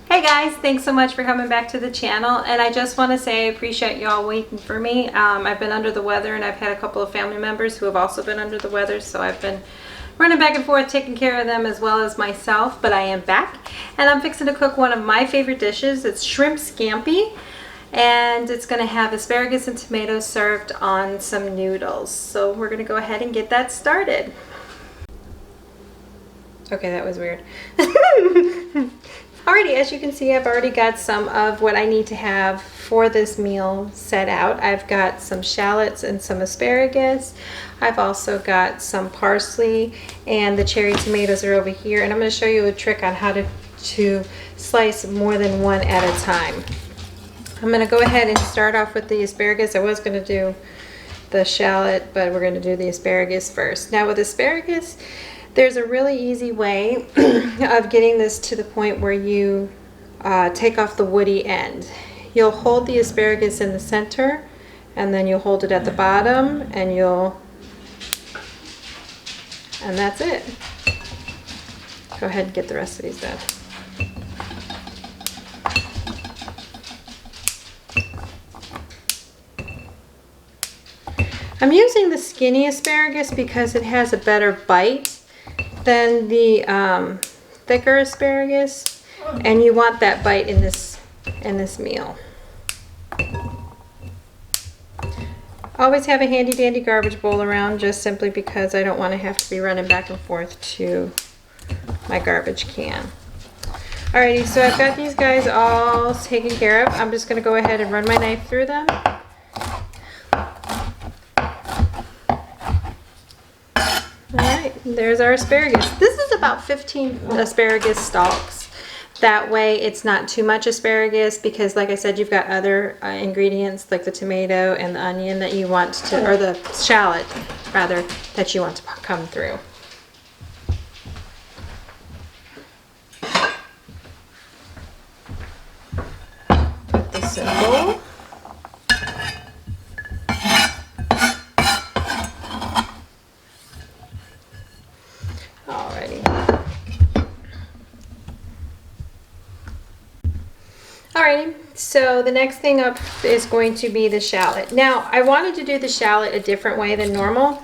Hey guys, thanks so much for coming back to the channel, and I just want to say I appreciate y'all waiting for me. I've been under the weather, and I've had a couple of family members who have also been under the weather, so I've been running back and forth taking care of them as well as myself, but I am back, and I'm fixing to cook one of my favorite dishes. It's shrimp scampi, and it's going to have asparagus and tomatoes served on some noodles. So we're going to go ahead and get that started. Okay, that was weird. Alrighty, as you can see, I've already got some of what I need to have for this meal set out. I've got some shallots and some asparagus. I've also got some parsley, and the cherry tomatoes are over here. And I'm going to show you a trick on how to slice more than one at a time. I'm going to go ahead and start off with the asparagus. I was going to do the shallot, but we're going to do the asparagus first. Now with asparagus, there's a really easy way of getting this to the point where you take off the woody end. You'll hold the asparagus in the center, and then you'll hold it at the bottom, and that's it. Go ahead and get the rest of these done. I'm using the skinny asparagus because it has a better bite than the thicker asparagus, and you want that bite in this meal. Always have a handy dandy garbage bowl around, just simply because I don't want to have to be running back and forth to my garbage can. Alrighty, so I've got these guys all taken care of. I'm just going to go ahead and run my knife through them. Alright, there's our asparagus. This is about 15 asparagus stalks. That way it's not too much asparagus, because like I said, you've got other ingredients like the tomato and the onion that you want to, or the shallot rather, that you want to come through. Put this in a bowl. Alrighty, so the next thing up is going to be the shallot. Now, I wanted to do the shallot a different way than normal.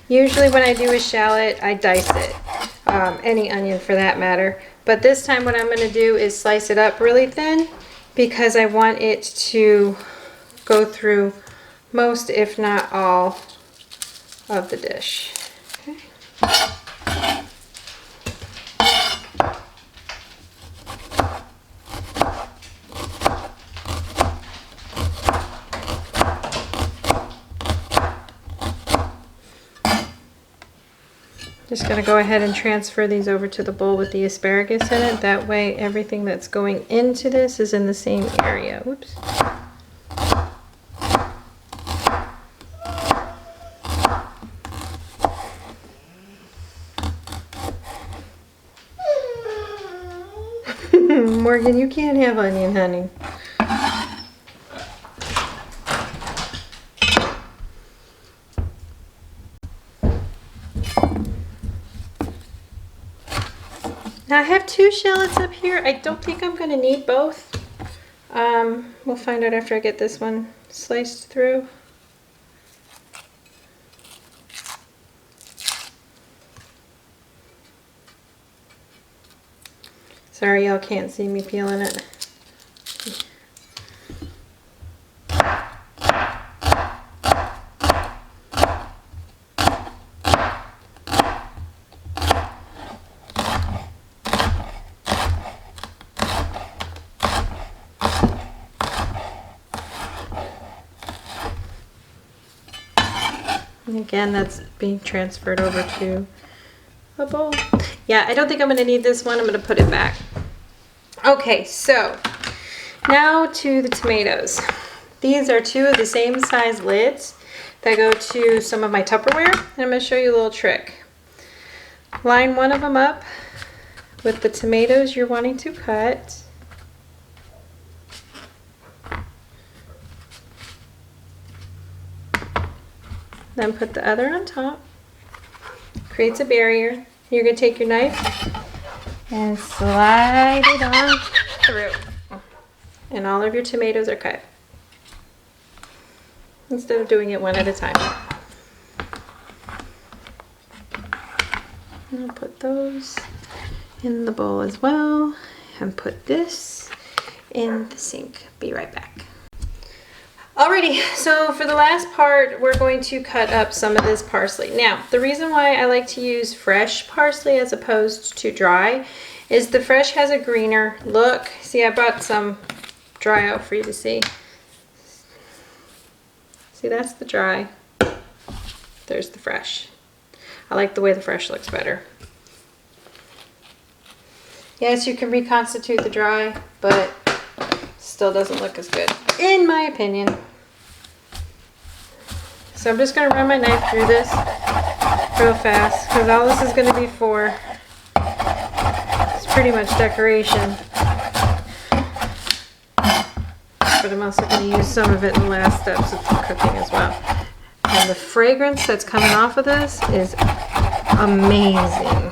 Usually when I do a shallot, I dice it, any onion for that matter. But this time what I'm going to do is slice it up really thin, because I want it to go through most, if not all, of the dish. Okay. Just going to go ahead and transfer these over to the bowl with the asparagus in it. That way everything that's going into this is in the same area. Whoops. Morgan, you can't have onion, honey. Now I have two shallots up here. I don't think I'm going to need both. We'll find out after I get this one sliced through. Sorry, y'all can't see me peeling it. And again, that's being transferred over to a bowl. Yeah, I don't think I'm going to need this one. I'm going to put it back. Okay, so now to the tomatoes. These are two of the same size lids that go to some of my Tupperware. And I'm going to show you a little trick. Line one of them up with the tomatoes you're wanting to cut. Then put the other on top. Creates a barrier. You're going to take your knife and slide it on through. And all of your tomatoes are cut. Instead of doing it one at a time. And I'll put those in the bowl as well. And put this in the sink. Be right back. Alrighty, so for the last part, we're going to cut up some of this parsley. Now, the reason why I like to use fresh parsley as opposed to dry is the fresh has a greener look. See, I brought some dry out for you to see. See, that's the dry. There's the fresh. I like the way the fresh looks better. Yes, you can reconstitute the dry, but still doesn't look as good, in my opinion. So I'm just going to run my knife through this real fast, because all this is going to be for is pretty much decoration. But I'm also going to use some of it in the last steps of the cooking as well. And the fragrance that's coming off of this is amazing.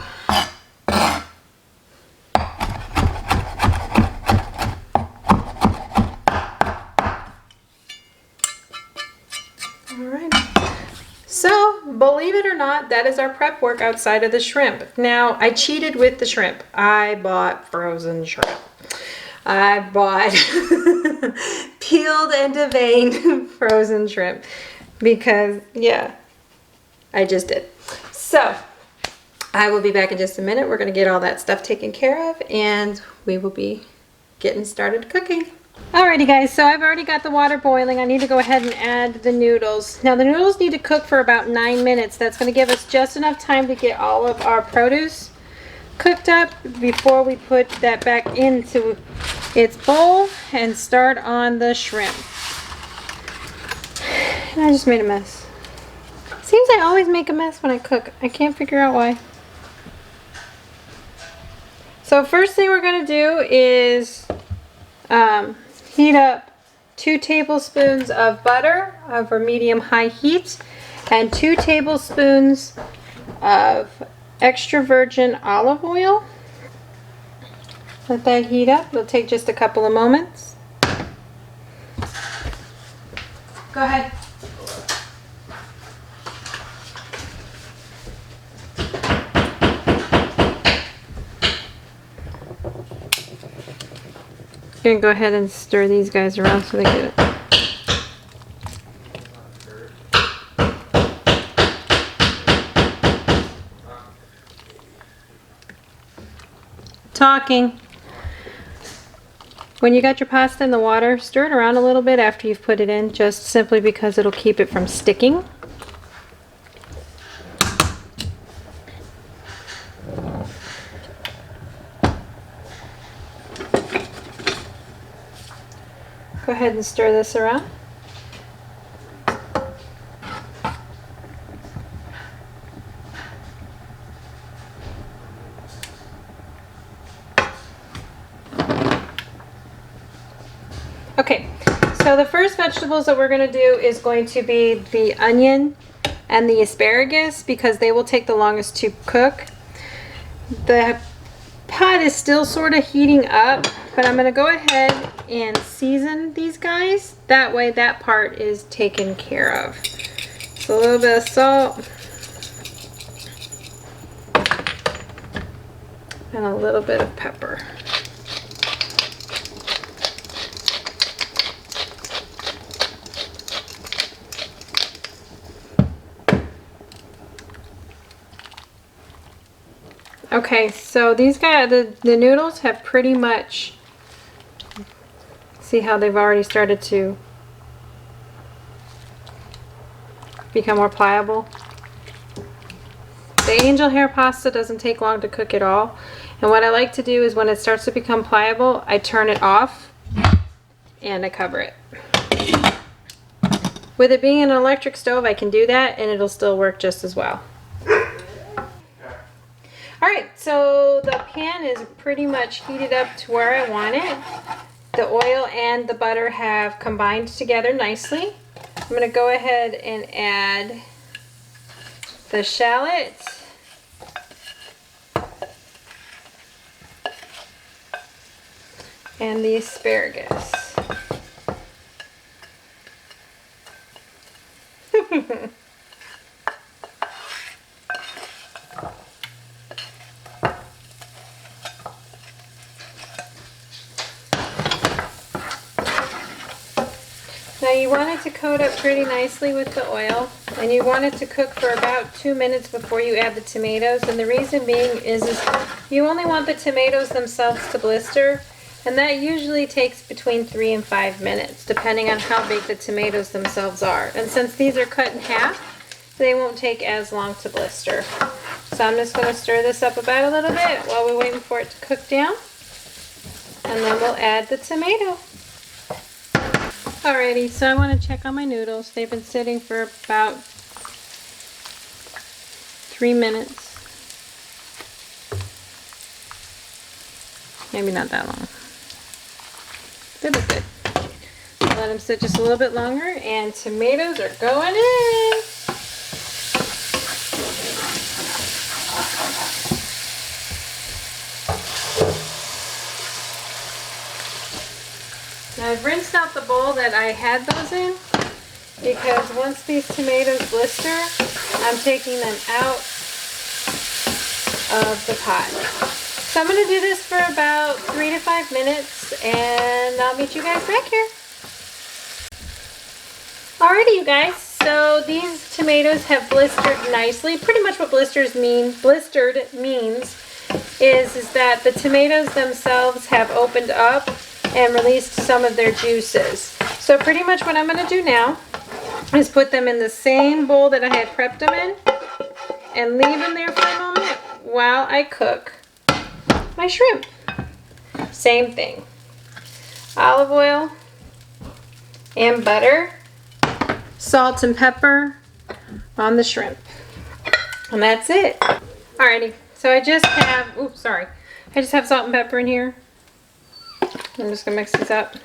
So, believe it or not, that is our prep work outside of the shrimp. Now, I cheated with the shrimp. I bought frozen shrimp. I bought peeled and deveined frozen shrimp because, yeah, I just did. So, I will be back in just a minute. We're going to get all that stuff taken care of and we will be getting started cooking. Alrighty guys, so I've already got the water boiling. I need to go ahead and add the noodles. Now the noodles need to cook for about 9 minutes. That's going to give us just enough time to get all of our produce cooked up before we put that back into its bowl and start on the shrimp. And I just made a mess. Seems I always make a mess when I cook. I can't figure out why. So first thing we're going to do is heat up 2 tablespoons of butter over medium-high heat and 2 tablespoons of extra virgin olive oil. Let that heat up. It'll take just a couple of moments. Go ahead. I'm going to go ahead and stir these guys around so they get it. Talking. When you got your pasta in the water, stir it around a little bit after you've put it in, just simply because it'll keep it from sticking. Go ahead and stir this around. Okay, so the first vegetables that we're going to do is going to be the onion and the asparagus because they will take the longest to cook. The pot is still sort of heating up, but I'm going to go ahead and season these guys. That way that part is taken care of. So a little bit of salt and a little bit of pepper. Okay, so these guys, the noodles have pretty much, see how they've already started to become more pliable. The angel hair pasta doesn't take long to cook at all. And what I like to do is when it starts to become pliable, I turn it off and I cover it. With it being an electric stove, I can do that and it'll still work just as well. Alright, so the pan is pretty much heated up to where I want it. The oil and the butter have combined together nicely. I'm going to go ahead and add the shallot. and the asparagus. Now you want it to coat up pretty nicely with the oil, and you want it to cook for about 2 minutes before you add the tomatoes. And the reason being is you only want the tomatoes themselves to blister, and that usually takes between 3 and 5 minutes, depending on how big the tomatoes themselves are. And since these are cut in half, they won't take as long to blister. So I'm just going to stir this up about a little bit while we're waiting for it to cook down, and then we'll add the tomato. Alrighty, so I want to check on my noodles. They've been sitting for about 3 minutes. Maybe not that long. They look good. Let them sit just a little bit longer, and tomatoes are going in. Now I've rinsed out the bowl that I had those in, because once these tomatoes blister, I'm taking them out of the pot. So I'm going to do this for about 3 to 5 minutes, and I'll meet you guys back here. Alrighty, you guys, so these tomatoes have blistered nicely. Pretty much what blistered means is that the tomatoes themselves have opened up and released some of their juices. So pretty much what I'm going to do now is put them in the same bowl that I had prepped them in and leave them there for a moment while I cook my shrimp. Same thing. Olive oil and butter, salt and pepper on the shrimp. And that's it. Alrighty, so I just have salt and pepper in here. I'm just going to mix these up.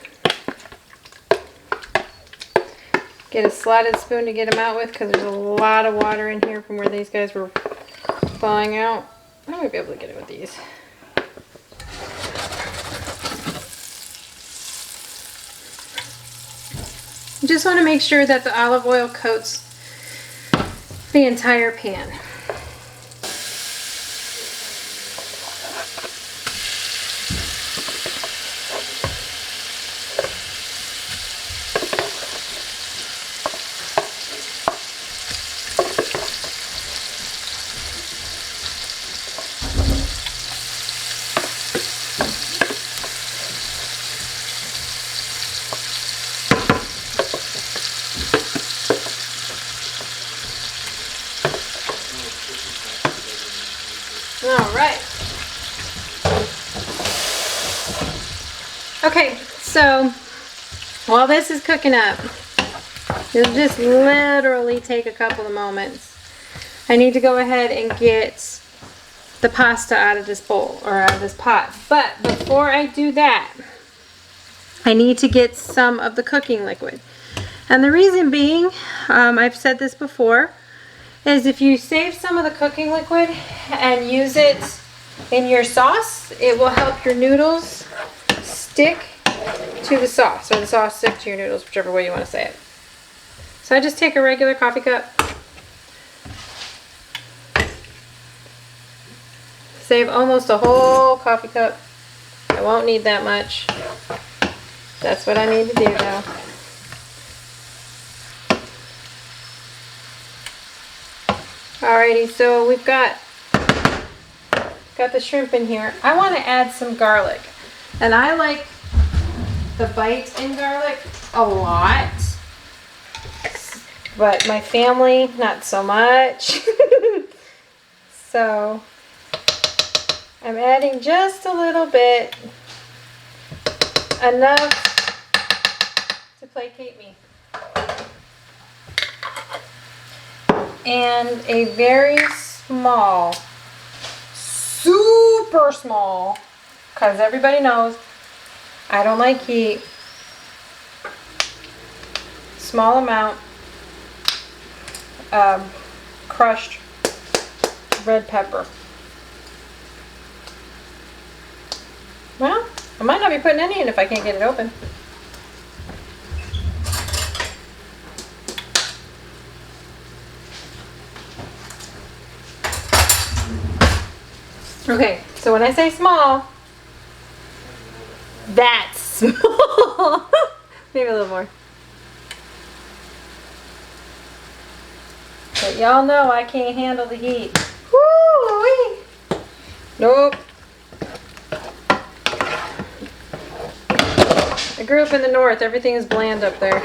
Get a slotted spoon to get them out with, because there's a lot of water in here from where these guys were falling out. I might be able to get it with these. You just want to make sure that the olive oil coats the entire pan. Alright. Okay, so while this is cooking up, it'll just literally take a couple of moments. I need to go ahead and get the pasta out of this bowl, or out of this pot. But before I do that, I need to get some of the cooking liquid. And the reason being, I've said this before, is if you save some of the cooking liquid and use it in your sauce, it will help your noodles stick to the sauce, or the sauce stick to your noodles, whichever way you want to say it. So I just take a regular coffee cup, save almost a whole coffee cup. I won't need that much. That's what I need to do now. Alrighty, so we've got the shrimp in here. I want to add some garlic, and I like the bite in garlic a lot, but my family not so much. So I'm adding just a little bit, enough to placate me. And a very small, super small, because everybody knows I don't like heat, small amount of crushed red pepper. Well, I might not be putting any in if I can't get it open. Okay, so when I say small, that's small. Maybe a little more. But y'all know I can't handle the heat. Woo-wee. Nope. I grew up in the north. Everything is bland up there.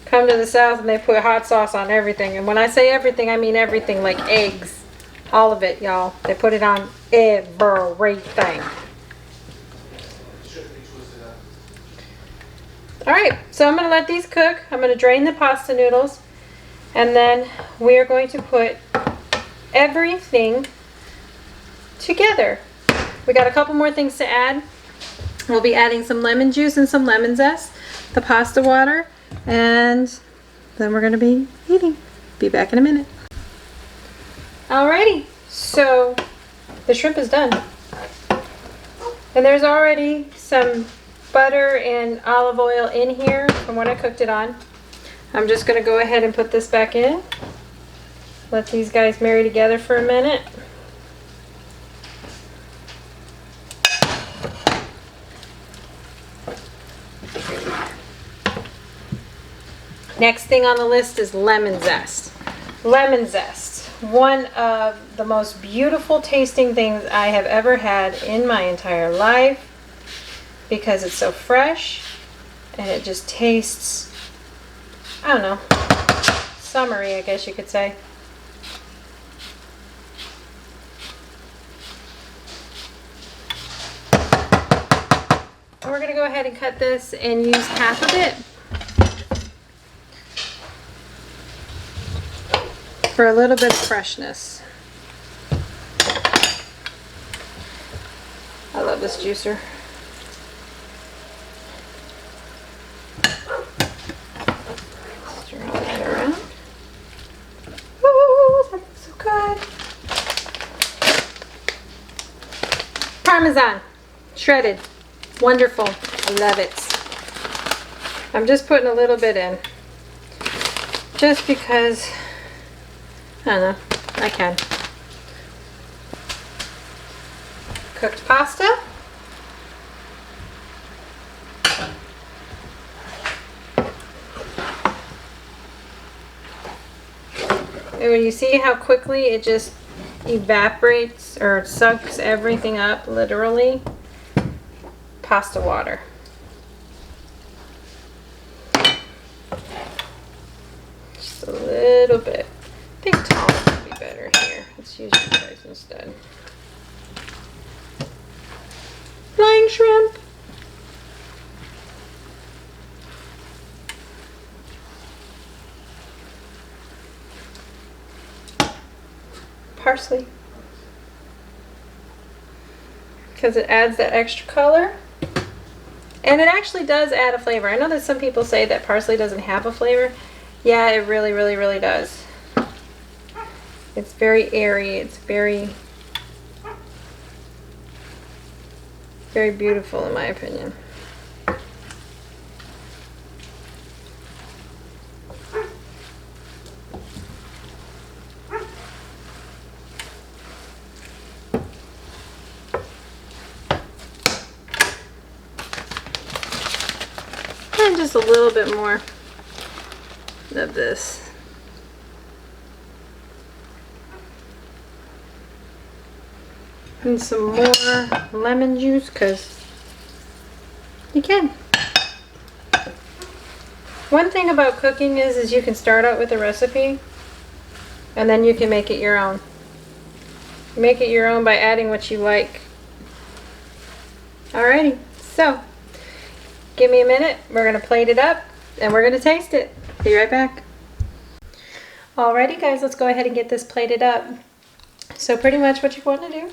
Come to the south and they put hot sauce on everything. And when I say everything, I mean everything, like eggs. All of it, y'all. They put it on everything. Alright, so I'm going to let these cook. I'm going to drain the pasta noodles. And then we are going to put everything together. We got a couple more things to add. We'll be adding some lemon juice and some lemon zest, the pasta water, and then we're going to be eating. Be back in a minute. Alrighty, so the shrimp is done. And there's already some butter and olive oil in here from when I cooked it on. I'm just going to go ahead and put this back in. Let these guys marry together for a minute. Next thing on the list is lemon zest. Lemon zest, one of the most beautiful tasting things I have ever had in my entire life because it's so fresh and it just tastes, I don't know, summery, I guess you could say. And we're going to go ahead and cut this and use half of it for a little bit of freshness. I love this juicer. Stir that around. Ooh, that looks so good. Parmesan, shredded. Wonderful. I love it. I'm just putting a little bit in. Just because, I don't know, I can. Cooked pasta. And when you see how quickly it just evaporates or sucks everything up, literally, pasta water. Just a little bit. I think tall would be better here. Let's use you guys instead. Flying shrimp. Parsley. Because it adds that extra color. And it actually does add a flavor. I know that some people say that parsley doesn't have a flavor. Yeah, it really, really, really does. It's very airy. It's very, very beautiful in my opinion. And just a little bit more of this. And some more lemon juice because you can. One thing about cooking is you can start out with a recipe and then you can make it your own. Make it your own by adding what you like. Alrighty, so give me a minute. We're going to plate it up and we're going to taste it. Be right back. Alrighty guys, let's go ahead and get this plated up. So pretty much what you want to do,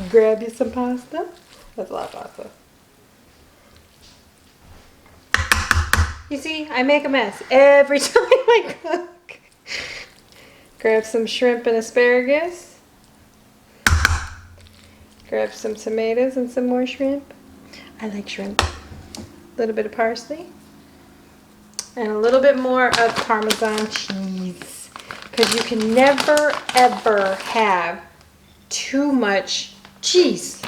grab you some pasta. That's a lot of pasta. You see, I make a mess every time I cook. Grab some shrimp and asparagus. Grab some tomatoes and some more shrimp. I like shrimp. A little bit of parsley. And a little bit more of Parmesan cheese. Because you can never, ever have too much cheese.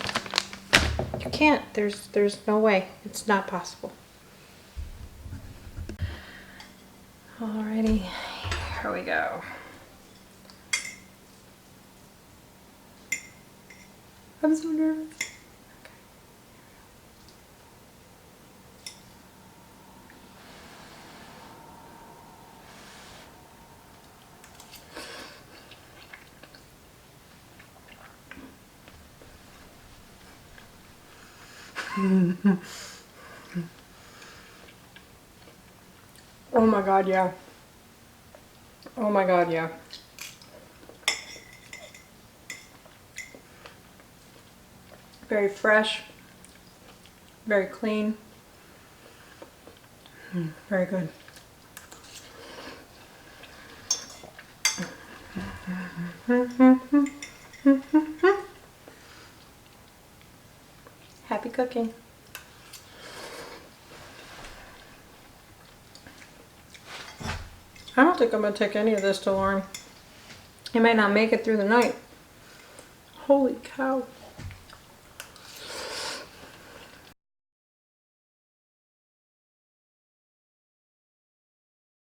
You can't. There's no way. It's not possible. Alrighty, here we go. I'm so nervous. Oh my God, yeah. Oh my God, yeah. Very fresh, very clean, very good. Happy cooking. I don't think I'm going to take any of this to Lauren. He might not make it through the night. Holy cow.